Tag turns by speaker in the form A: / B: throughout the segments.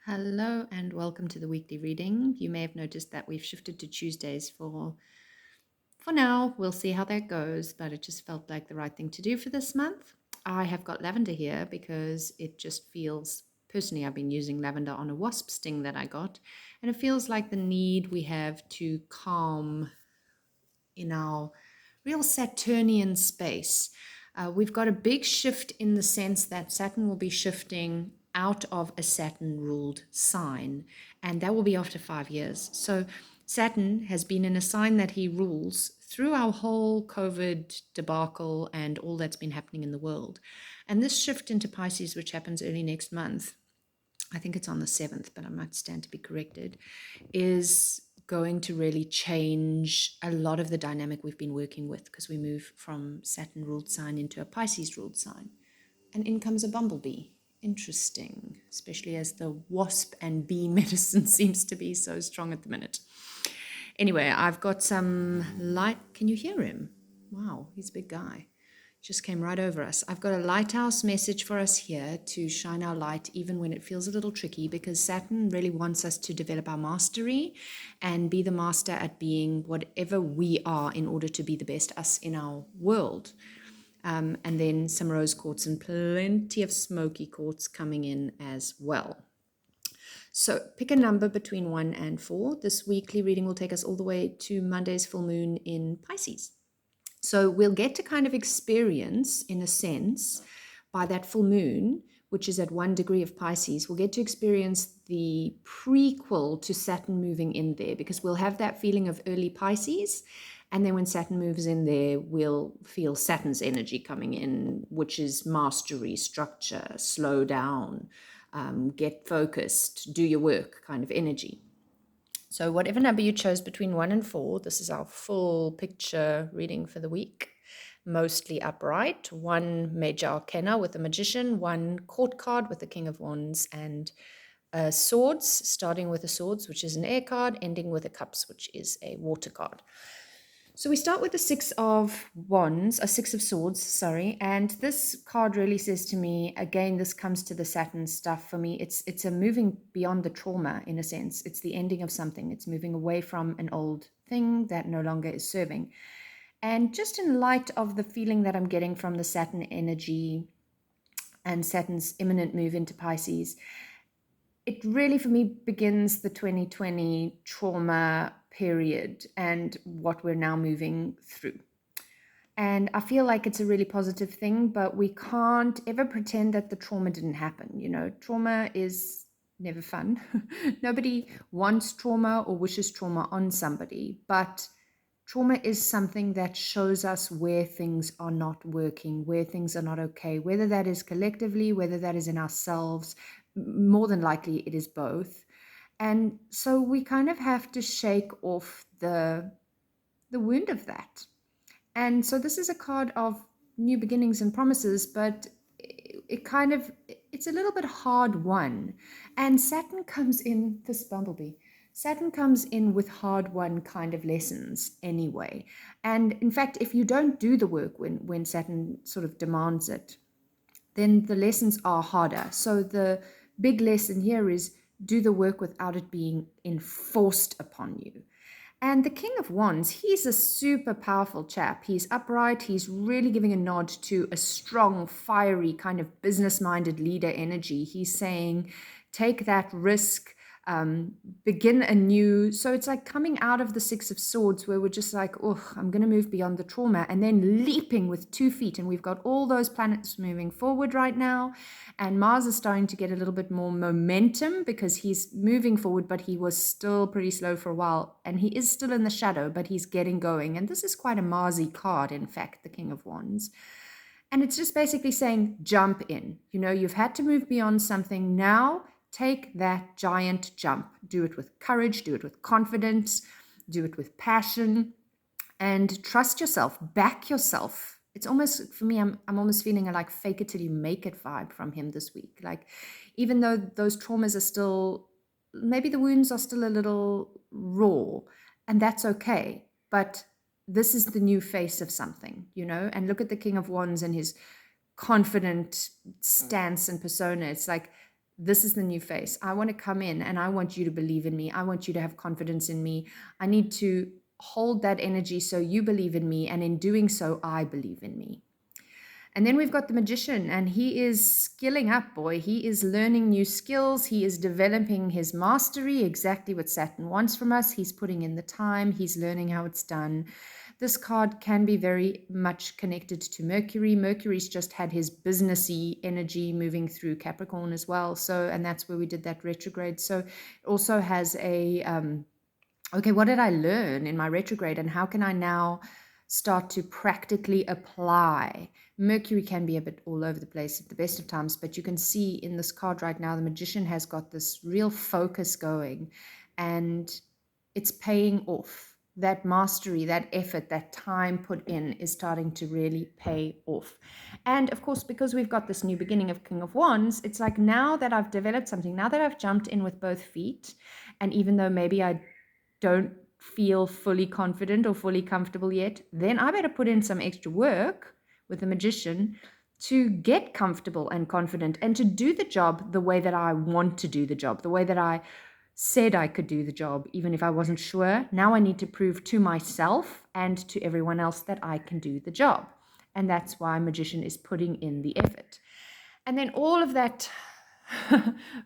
A: Hello and welcome to the weekly reading. You may have noticed that we've shifted to Tuesdays for now. We'll see how that goes, but it just felt like the right thing to do for this month. I have got lavender here because it just feels, personally, I've been using lavender on a wasp sting that I got, and it feels like the need we have to calm in our real Saturnian space. We've got a big shift in the sense that Saturn will be shifting out of a Saturn ruled sign, and that will be after 5 years. So Saturn has been in a sign that he rules through our whole COVID debacle and all that's been happening in the world. And this shift into Pisces, which happens early next month, I think it's on the 7th, but I might stand to be corrected, is going to really change a lot of the dynamic we've been working with because we move from Saturn ruled sign into a Pisces ruled sign. And in comes a bumblebee. Interesting, especially as the wasp and bee medicine seems to be so strong at the minute. Anyway, I've got some light. Can you hear him? Wow, he's a big guy. Just came right over us. I've got a lighthouse message for us here to shine our light even when it feels a little tricky, because Saturn really wants us to develop our mastery and be the master at being whatever we are in order to be the best us in our world. And then some rose quartz and plenty of smoky quartz coming in as well. So pick a number between 1 and 4. This weekly reading will take us all the way to Monday's full moon in Pisces. So we'll get to kind of experience, in a sense, by that full moon, which is at 1 degree of Pisces, we'll get to experience the prequel to Saturn moving in there, because we'll have that feeling of early Pisces. And then when Saturn moves in there, we'll feel Saturn's energy coming in, which is mastery, structure, slow down, get focused, do your work kind of energy. So whatever number you chose between 1 and 4, this is our full picture reading for the week. Mostly upright, 1 major arcana with the magician, 1 court card with the king of wands, and swords, starting with the swords, which is an air card, ending with the cups, which is a water card. So we start with the 6 of wands, a 6 of swords, sorry, and this card really says to me, again, this comes to the Saturn stuff for me, it's a moving beyond the trauma, in a sense. It's the ending of something. It's moving away from an old thing that no longer is serving. And just in light of the feeling that I'm getting from the Saturn energy and Saturn's imminent move into Pisces, it really, for me, begins the 2020 trauma period and what we're now moving through. And I feel like it's a really positive thing, but we can't ever pretend that the trauma didn't happen. You know, trauma is never fun. Nobody wants trauma or wishes trauma on somebody, but trauma is something that shows us where things are not working, where things are not okay, whether that is collectively, whether that is in ourselves. More than likely, it is both. And so we kind of have to shake off the wound of that. And so this is a card of new beginnings and promises, but it's a little bit hard won. And Saturn comes in, this bumblebee, Saturn comes in with hard won kind of lessons anyway. And in fact, if you don't do the work when Saturn sort of demands it, then the lessons are harder. So the big lesson here is do the work without it being enforced upon you. And the King of Wands, he's a super powerful chap. He's upright. He's really giving a nod to a strong, fiery, kind of business-minded leader energy. He's saying, take that risk, begin anew. So it's like coming out of the 6 of Swords where we're just like, oh, I'm going to move beyond the trauma, and then leaping with 2 feet. And we've got all those planets moving forward right now. And Mars is starting to get a little bit more momentum because he's moving forward, but he was still pretty slow for a while. And he is still in the shadow, but he's getting going. And this is quite a Marsy card, in fact, the King of Wands. And it's just basically saying, jump in. You know, you've had to move beyond something. Now take that giant jump. Do it with courage, do it with confidence, do it with passion, and trust yourself, back yourself. It's almost, for me, I'm almost feeling a like fake it till you make it vibe from him this week. Like, even though those traumas are still, maybe the wounds are still a little raw, and that's okay. But this is the new face of something, you know? And look at the King of Wands and his confident stance and persona. It's like, this is the new face. I want to come in and I want you to believe in me. I want you to have confidence in me. I need to hold that energy so you believe in me. And in doing so, I believe in me. And then we've got the magician, and he is skilling up, boy. He is learning new skills. He is developing his mastery, exactly what Saturn wants from us. He's putting in the time. He's learning how it's done. This card can be very much connected to Mercury. Mercury's just had his businessy energy moving through Capricorn as well. So, and that's where we did that retrograde. So it also has a, okay, what did I learn in my retrograde, and how can I now start to practically apply? Mercury can be a bit all over the place at the best of times, but you can see in this card right now, the magician has got this real focus going, and it's paying off. That mastery, that effort, that time put in is starting to really pay off. And of course, because we've got this new beginning of King of Wands, it's like, now that I've developed something, now that I've jumped in with both feet, and even though maybe I don't feel fully confident or fully comfortable yet, then I better put in some extra work with the magician to get comfortable and confident and to do the job the way that I want to do the job, the way that I said I could do the job, even if I wasn't sure. Now I need to prove to myself and to everyone else that I can do the job. And that's why magician is putting in the effort. And then all of that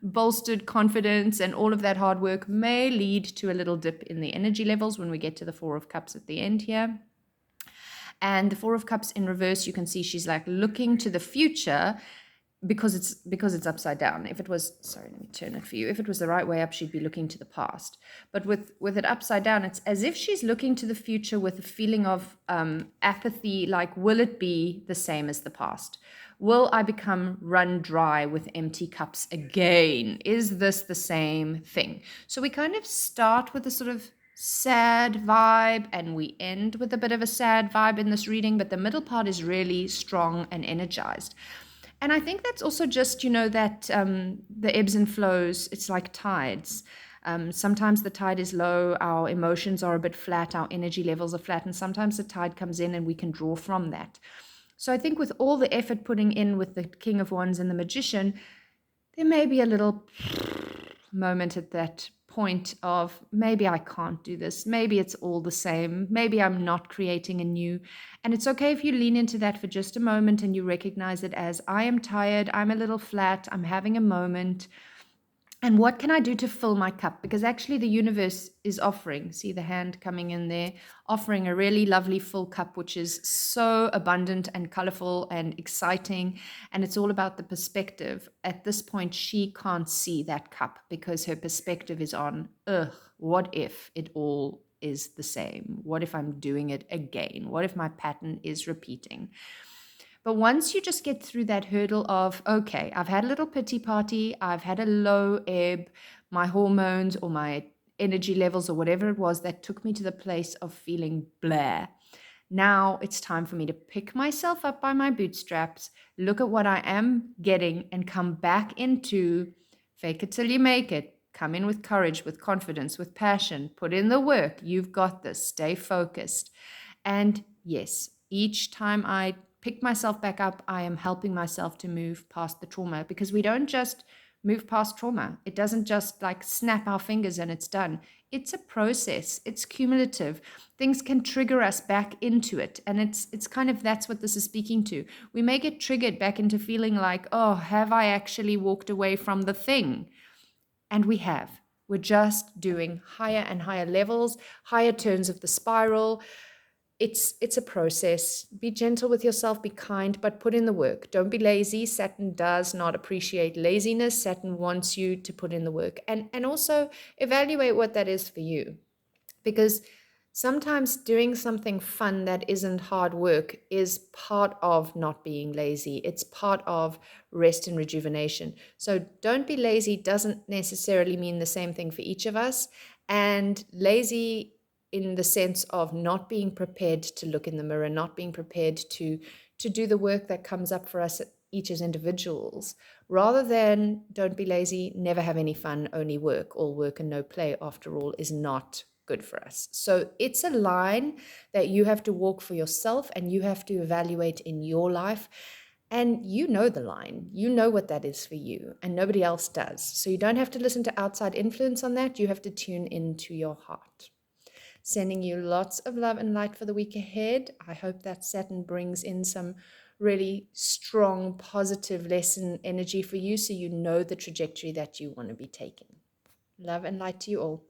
A: bolstered confidence and all of that hard work may lead to a little dip in the energy levels when we get to the Four of Cups at the end here. And the Four of Cups in reverse, you can see she's like looking to the future, because it's upside down. If it was, sorry, let me turn it for you. If it was the right way up, she'd be looking to the past. But with it upside down, it's as if she's looking to the future with a feeling of apathy, like, will it be the same as the past? Will I become run dry with empty cups again? Is this the same thing? So we kind of start with a sort of sad vibe and we end with a bit of a sad vibe in this reading, but the middle part is really strong and energized. And I think that's also just, that the ebbs and flows, it's like tides. Sometimes the tide is low, our emotions are a bit flat, our energy levels are flat, and sometimes the tide comes in and we can draw from that. So I think with all the effort putting in with the King of Wands and the Magician, there may be a little moment at that point of, maybe I can't do this, maybe it's all the same, maybe I'm not creating anew. And it's okay if you lean into that for just a moment and you recognize it as, I am tired, I'm a little flat, I'm having a moment, and what can I do to fill my cup? Because actually the universe is offering, see the hand coming in there, offering a really lovely full cup, which is so abundant and colorful and exciting. And it's all about the perspective. At this point, she can't see that cup because her perspective is on, what if it all is the same? What if I'm doing it again? What if my pattern is repeating? But once you just get through that hurdle of, okay, I've had a little pity party, I've had a low ebb, my hormones or my energy levels or whatever it was that took me to the place of feeling blah. Now it's time for me to pick myself up by my bootstraps, look at what I am getting, and come back into fake it till you make it. Come in with courage, with confidence, with passion. Put in the work. You've got this. Stay focused. And yes, each time I pick myself back up, I am helping myself to move past the trauma, because we don't just move past trauma. It doesn't just like snap our fingers and it's done. It's a process. It's cumulative. Things can trigger us back into it. And it's kind of, that's what this is speaking to. We may get triggered back into feeling like, oh, have I actually walked away from the thing? And we have. We're just doing higher and higher levels, higher turns of the spiral. It's a process. Be gentle with yourself, be kind, but put in the work. Don't be lazy. Saturn does not appreciate laziness. Saturn wants you to put in the work. And also evaluate what that is for you. Because sometimes doing something fun that isn't hard work is part of not being lazy. It's part of rest and rejuvenation. So don't be lazy doesn't necessarily mean the same thing for each of us. And lazy in the sense of not being prepared to look in the mirror, not being prepared to do the work that comes up for us each as individuals, rather than don't be lazy, never have any fun, only work. All work and no play, after all, is not good for us. So it's a line that you have to walk for yourself and you have to evaluate in your life. And you know the line. You know what that is for you, and nobody else does. So you don't have to listen to outside influence on that. You have to tune into your heart. Sending you lots of love and light for the week ahead. I hope that Saturn brings in some really strong, positive lesson energy for you so you know the trajectory that you want to be taking. Love and light to you all.